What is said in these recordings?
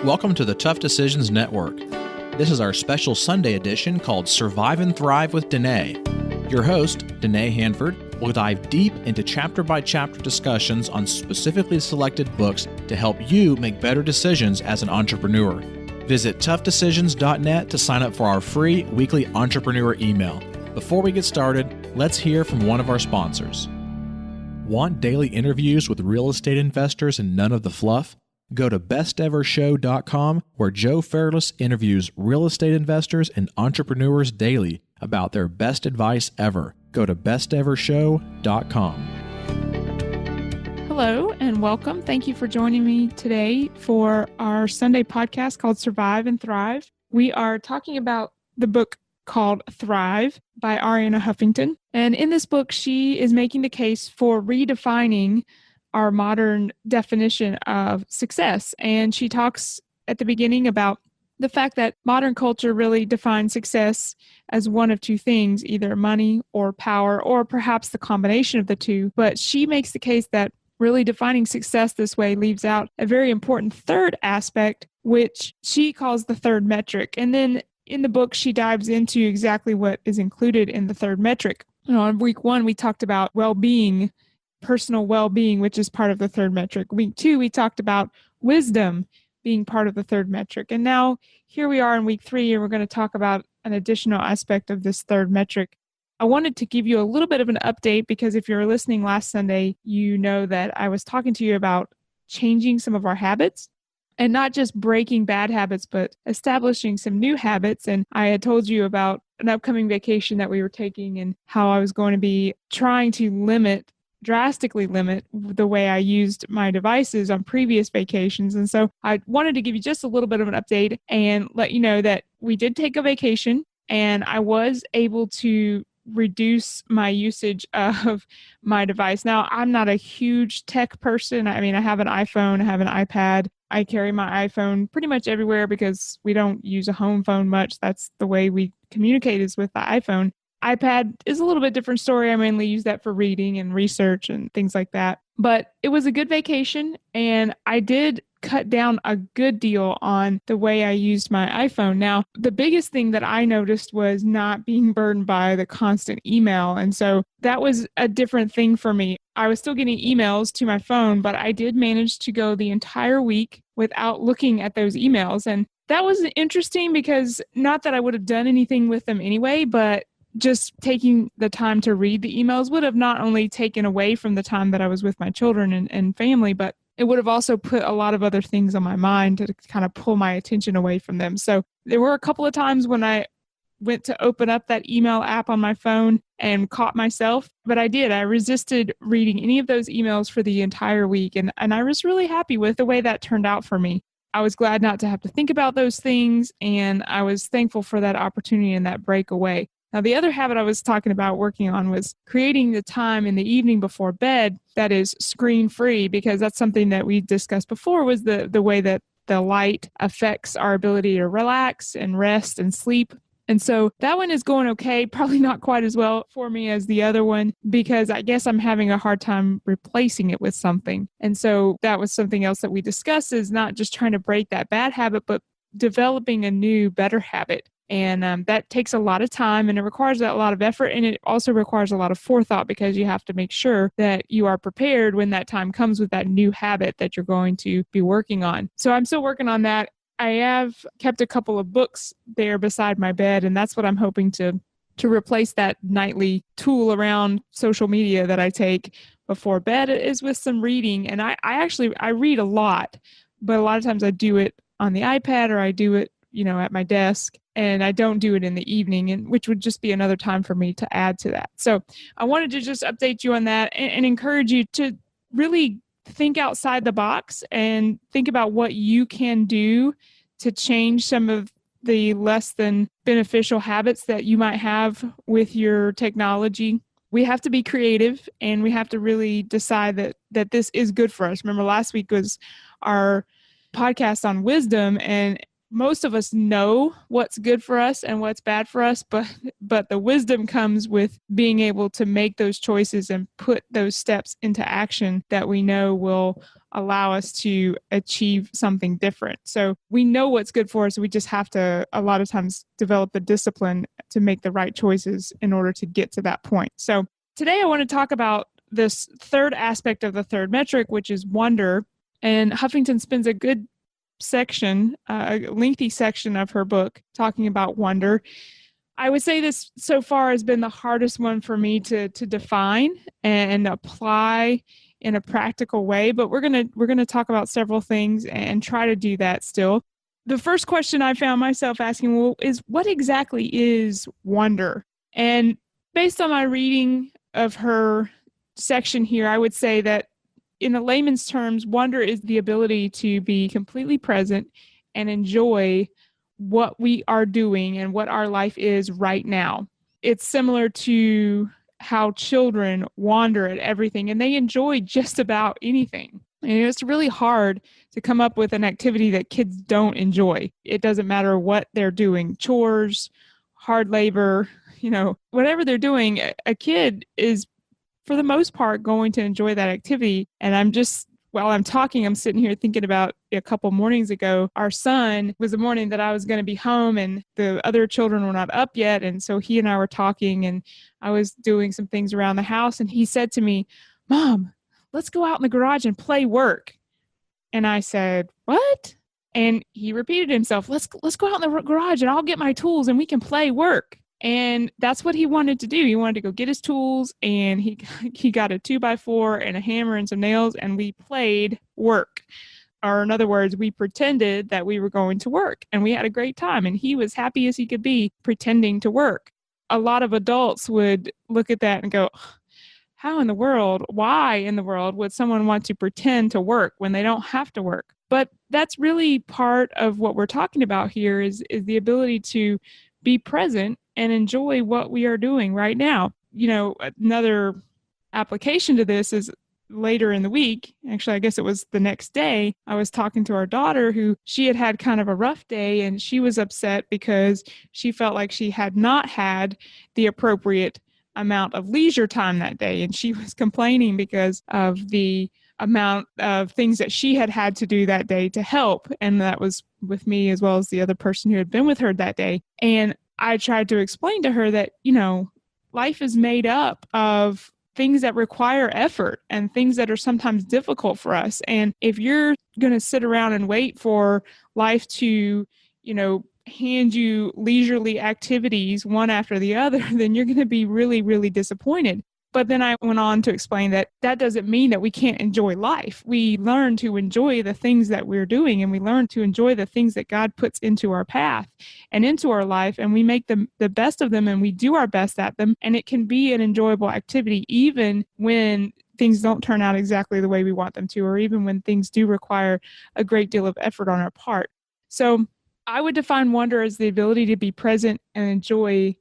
Welcome to the Tough Decisions Network. This is our special Sunday edition called Survive and Thrive with Dennae. Your host, Dennae Handford, will dive deep into chapter-by-chapter discussions on specifically selected books to help you make better decisions as an entrepreneur. Visit toughdecisions.net to sign up for our free weekly entrepreneur email. Before we get started, let's hear from one of our sponsors. Want daily interviews with real estate investors and none of the fluff? Go to bestevershow.com, where Joe Fairless interviews real estate investors and entrepreneurs daily about their best advice ever. Go to bestevershow.com. Hello and welcome. Thank you for joining me today for our Sunday podcast called Survive and Thrive. We are talking about the book called Thrive by Arianna Huffington. And in this book, she is making the case for redefining our modern definition of success. And she talks at the beginning about the fact that modern culture really defines success as one of two things, either money or power, or perhaps the combination of the two. But she makes the case that really defining success this way leaves out a very important third aspect, which she calls the third metric. And then in the book, she dives into exactly what is included in the third metric. On week 1, we talked about well-being, personal well-being, which is part of the third metric. Week 2, we talked about wisdom being part of the third metric. And now here we are in week 3, and we're going to talk about an additional aspect of this third metric. I wanted to give you a little bit of an update because if you were listening last Sunday, you know that I was talking to you about changing some of our habits and not just breaking bad habits, but establishing some new habits. And I had told you about an upcoming vacation that we were taking and how I was going to be trying to drastically limit the way I used my devices on previous vacations. And so I wanted to give you just a little bit of an update and let you know that we did take a vacation and I was able to reduce my usage of my device. Now, I'm not a huge tech person. I mean, I have an iPhone, I have an iPad. I carry my iPhone pretty much everywhere because we don't use a home phone much. That's the way we communicate is with the iPhone. iPad is a little bit different story. I mainly use that for reading and research and things like that. But it was a good vacation and I did cut down a good deal on the way I used my iPhone. Now, the biggest thing that I noticed was not being burdened by the constant email. And so that was a different thing for me. I was still getting emails to my phone, but I did manage to go the entire week without looking at those emails. And that was interesting because not that I would have done anything with them anyway, but just taking the time to read the emails would have not only taken away from the time that I was with my children and family, but it would have also put a lot of other things on my mind to kind of pull my attention away from them. So there were a couple of times when I went to open up that email app on my phone and caught myself, but I did. I resisted reading any of those emails for the entire week. And I was really happy with the way that turned out for me. I was glad not to have to think about those things. And I was thankful for that opportunity and that break away. Now, the other habit I was talking about working on was creating the time in the evening before bed that is screen-free, because that's something that we discussed before was the way that the light affects our ability to relax and rest and sleep. And so that one is going okay, probably not quite as well for me as the other one, because I guess I'm having a hard time replacing it with something. And so that was something else that we discussed is not just trying to break that bad habit, but developing a new, better habit. And that takes a lot of time and it requires a lot of effort. And it also requires a lot of forethought because you have to make sure that you are prepared when that time comes with that new habit that you're going to be working on. So I'm still working on that. I have kept a couple of books there beside my bed, and that's what I'm hoping to replace that nightly tool around social media that I take before bed is with some reading. And I read a lot, but a lot of times I do it on the iPad or I do it at my desk, and I don't do it in the evening, and which would just be another time for me to add to that. So I wanted to just update you on that and encourage you to really think outside the box and think about what you can do to change some of the less than beneficial habits that you might have with your technology. We have to be creative and we have to really decide that this is good for us. Remember last week was our podcast on wisdom, and most of us know what's good for us and what's bad for us, but the wisdom comes with being able to make those choices and put those steps into action that we know will allow us to achieve something different. So we know what's good for us. We just have to, a lot of times, develop the discipline to make the right choices in order to get to that point. So today I want to talk about this third aspect of the third metric, which is wonder. And Huffington spends a good section, a lengthy section of her book talking about wonder. I would say this so far has been the hardest one for me to define and apply in a practical way, but we're gonna talk about several things and try to do that still. The first question I found myself asking is what exactly is wonder? And based on my reading of her section here, I would say that in a layman's terms, wonder is the ability to be completely present and enjoy what we are doing and what our life is right now. It's similar to how children wander at everything and they enjoy just about anything. And it's really hard to come up with an activity that kids don't enjoy. It doesn't matter what they're doing, chores, hard labor, whatever they're doing, a kid is for the most part going to enjoy that activity. And while I'm talking, I'm sitting here thinking about a couple mornings ago, our son was the morning that I was going to be home and the other children were not up yet. And so he and I were talking and I was doing some things around the house. And he said to me, "Mom, let's go out in the garage and play work." And I said, "What?" And he repeated himself, let's go out in the garage and I'll get my tools and we can play work. And that's what he wanted to do. He wanted to go get his tools and he got a 2x4 and a hammer and some nails and we played work. Or in other words, we pretended that we were going to work and we had a great time and he was happy as he could be pretending to work. A lot of adults would look at that and go, why in the world would someone want to pretend to work when they don't have to work? But that's really part of what we're talking about here is the ability to be present and enjoy what we are doing right now. Another application to this is later in the week. Actually, I guess it was the next day. I was talking to our daughter who she had kind of a rough day and she was upset because she felt like she had not had the appropriate amount of leisure time that day. And she was complaining because of the amount of things that she had to do that day to help. And that was with me as well as the other person who had been with her that day. And I tried to explain to her that, life is made up of things that require effort and things that are sometimes difficult for us. And if you're going to sit around and wait for life to, hand you leisurely activities one after the other, then you're going to be really, really disappointed. But then I went on to explain that doesn't mean that we can't enjoy life. We learn to enjoy the things that we're doing and we learn to enjoy the things that God puts into our path and into our life, and we make them the best of them and we do our best at them. And it can be an enjoyable activity even when things don't turn out exactly the way we want them to, or even when things do require a great deal of effort on our part. So I would define wonder as the ability to be present and enjoy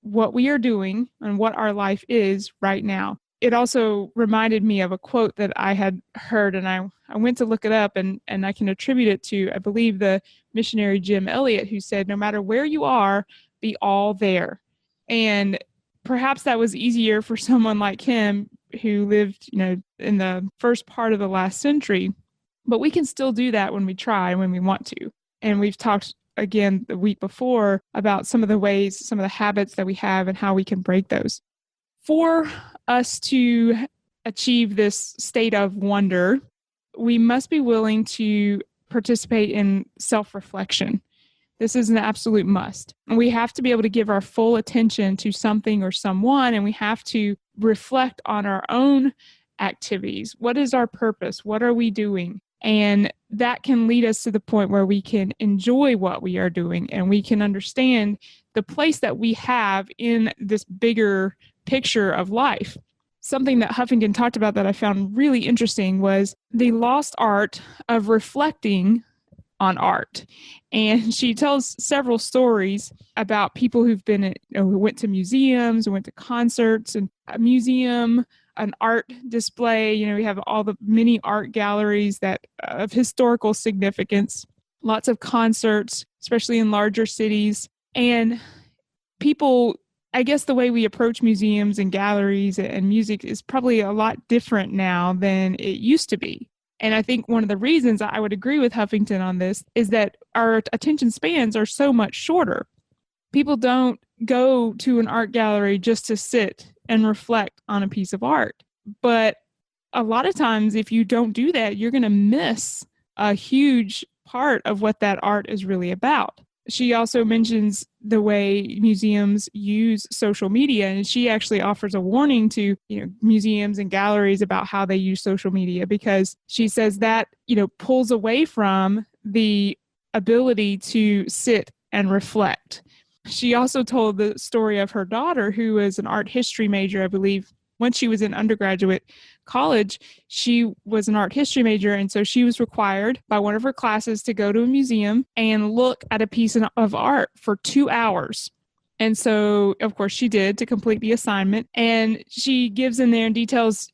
what we are doing and what our life is right now. It also reminded me of a quote that I had heard, and I went to look it up, and I can attribute it to, I believe, the missionary Jim Elliot, who said, "No matter where you are, be all there." And perhaps that was easier for someone like him who lived, in the first part of the last century, but we can still do that when we try and when we want to. And we've talked again the week before about some of the habits that we have and how we can break those. For us to achieve this state of wonder, we must be willing to participate in self-reflection. This is an absolute must. And we have to be able to give our full attention to something or someone, and we have to reflect on our own activities. What is our purpose? What are we doing? And that can lead us to the point where we can enjoy what we are doing and we can understand the place that we have in this bigger picture of life. Something that Huffington talked about that I found really interesting was the lost art of reflecting on art. And she tells several stories about people who've been, who went to museums, who went to concerts, and a museum, an art display. We have all the many art galleries that of historical significance. lots of concerts, especially in larger cities. And people, I guess the way we approach museums and galleries and music is probably a lot different now than it used to be. And I think one of the reasons I would agree with Huffington on this is that our attention spans are so much shorter. People don't go to an art gallery just to sit and reflect on a piece of art. But a lot of times, if you don't do that, you're going to miss a huge part of what that art is really about. She also mentions the way museums use social media, and she actually offers a warning to, museums and galleries about how they use social media, because she says that, pulls away from the ability to sit and reflect. She also told the story of her daughter, who is an art history major, I believe. When she was in undergraduate college, she was an art history major, and so she was required by one of her classes to go to a museum and look at a piece of art for 2 hours. And so, of course, she did to complete the assignment. And she gives in there and details,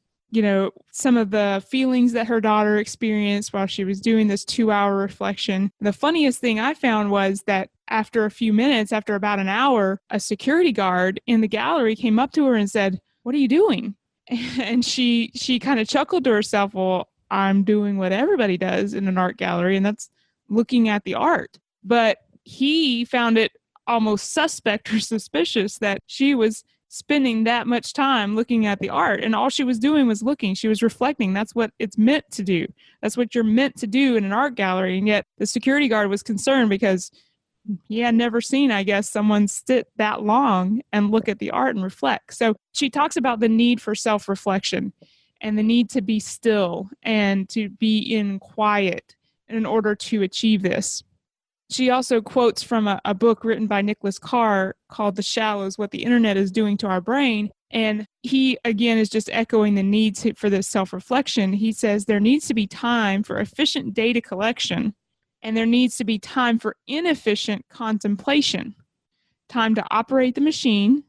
some of the feelings that her daughter experienced while she was doing this 2-hour reflection. The funniest thing I found was that after a few minutes, after about an hour, a security guard in the gallery came up to her and said, "What are you doing?" And she kind of chuckled to herself, "Well, I'm doing what everybody does in an art gallery, and that's looking at the art." But he found it almost suspect or suspicious that she was spending that much time looking at the art, and all she was doing was looking. She was reflecting. That's what it's meant to do. That's what you're meant to do in an art gallery. And yet the security guard was concerned because he had never seen, I guess, someone sit that long and look at the art and reflect. So she talks about the need for self-reflection and the need to be still and to be in quiet in order to achieve this. She also quotes from a book written by Nicholas Carr called The Shallows, What the Internet is Doing to Our Brain. And he, again, is just echoing the need for this self-reflection. He says there needs to be time for efficient data collection, and there needs to be time for inefficient contemplation, time to operate the machine,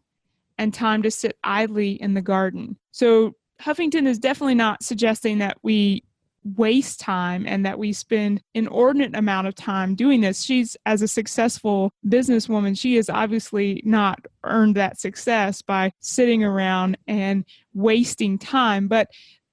and time to sit idly in the garden. So Huffington is definitely not suggesting that we waste time and that we spend inordinate amount of time doing this. She's, as a successful businesswoman, she has obviously not earned that success by sitting around and wasting time, but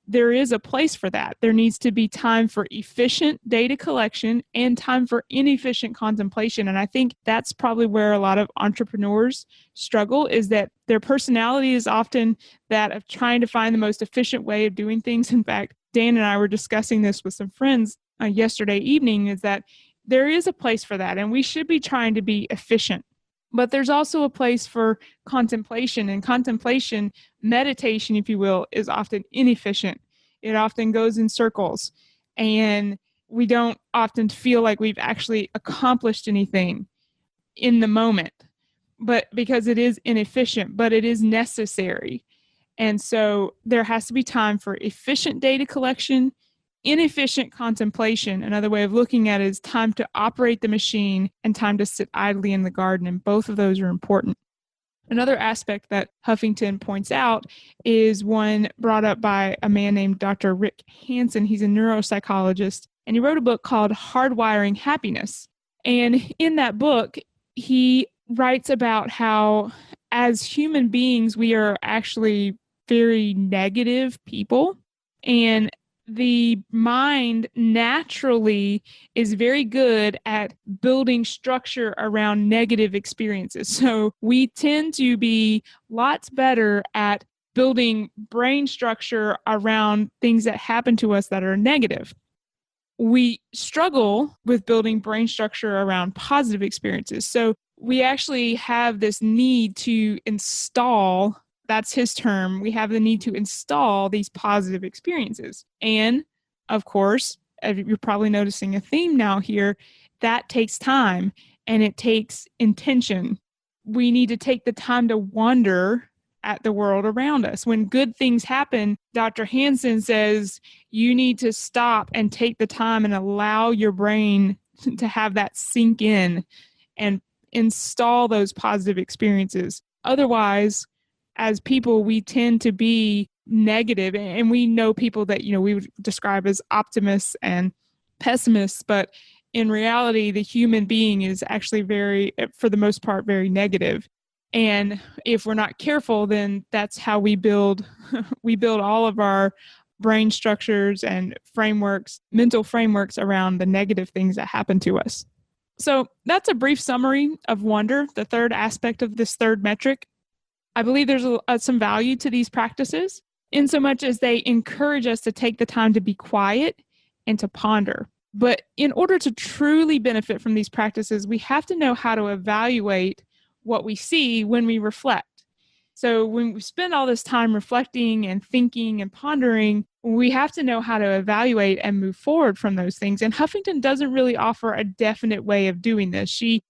there is a place for that. There needs to be time for efficient data collection and time for inefficient contemplation. And I think that's probably where a lot of entrepreneurs struggle, is that their personality is often that of trying to find the most efficient way of doing things. In fact, Dan and I were discussing this with some friends yesterday evening, is that there is a place for that, and we should be trying to be efficient. But there's also a place for contemplation, and contemplation, meditation, if you will, is often inefficient. It often goes in circles, and we don't often feel like we've actually accomplished anything in the moment, but because it is inefficient, but it is necessary. And so there has to be time for efficient data collection, inefficient contemplation. Another way of looking at it is time to operate the machine and time to sit idly in the garden. And both of those are important. Another aspect that Huffington points out is one brought up by a man named Dr. Rick Hansen. He's a neuropsychologist, and he wrote a book called Hardwiring Happiness. And in that book, he writes about how as human beings, we are actually very negative people, and the mind naturally is very good at building structure around negative experiences. So we tend to be lots better at building brain structure around things that happen to us that are negative. We struggle with building brain structure around positive experiences. So we actually have this need to install, that's his term, we have the need to install these positive experiences. And of course, you're probably noticing a theme now here, that takes time and it takes intention. We need to take the time to wonder at the world around us. When good things happen, Dr. Hansen says you need to stop and take the time and allow your brain to have that sink in and install those positive experiences. Otherwise, as people, we tend to be negative, and we know people that, we would describe as optimists and pessimists, but in reality, the human being is actually for the most part, very negative. And if we're not careful, then that's how we build all of our brain structures and frameworks, mental frameworks around the negative things that happen to us. So that's a brief summary of wonder, the third aspect of this third metric. I believe there's some value to these practices in so much as they encourage us to take the time to be quiet and to ponder. But in order to truly benefit from these practices, we have to know how to evaluate what we see when we reflect. So when we spend all this time reflecting and thinking and pondering, we have to know how to evaluate and move forward from those things. And Huffington doesn't really offer a definite way of doing this. She,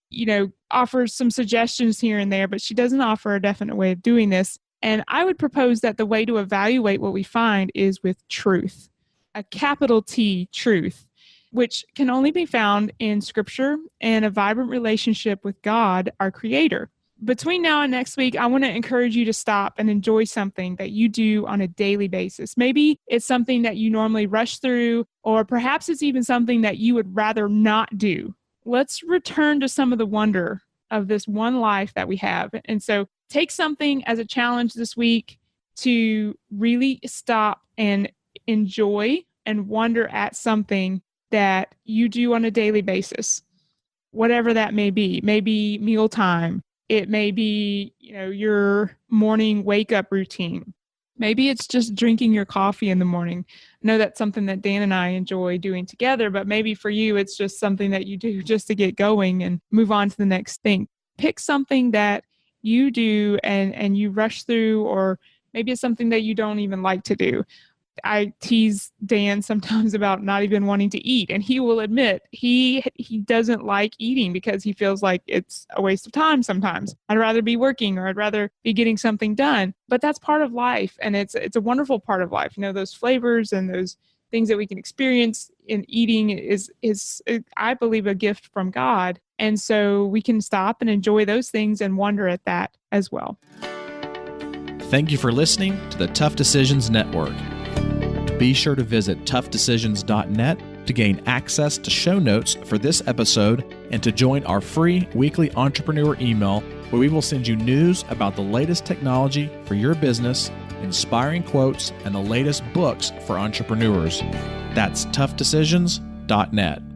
offers some suggestions here and there, but she doesn't offer a definite way of doing this. And I would propose that the way to evaluate what we find is with truth, a capital T, truth, which can only be found in Scripture and a vibrant relationship with God, our Creator. Between now and next week, I want to encourage you to stop and enjoy something that you do on a daily basis. Maybe it's something that you normally rush through, or perhaps it's even something that you would rather not do. Let's return to some of the wonder of this one life that we have. And so take something as a challenge this week to really stop and enjoy and wonder at something that you do on a daily basis, whatever that may be. Maybe mealtime. It may be, your morning wake-up routine. Maybe it's just drinking your coffee in the morning. I know that's something that Dan and I enjoy doing together, but maybe for you, it's just something that you do just to get going and move on to the next thing. Pick something that you do and you rush through, or maybe it's something that you don't even like to do. I tease Dan sometimes about not even wanting to eat, and he will admit he doesn't like eating because he feels like it's a waste of time sometimes. I'd rather be working, or I'd rather be getting something done. But that's part of life, and it's a wonderful part of life. Those flavors and those things that we can experience in eating is I believe, a gift from God. And so we can stop and enjoy those things and wonder at that as well. Thank you for listening to the Tough Decisions Network. Be sure to visit toughdecisions.net to gain access to show notes for this episode and to join our free weekly entrepreneur email, where we will send you news about the latest technology for your business, inspiring quotes, and the latest books for entrepreneurs. That's toughdecisions.net.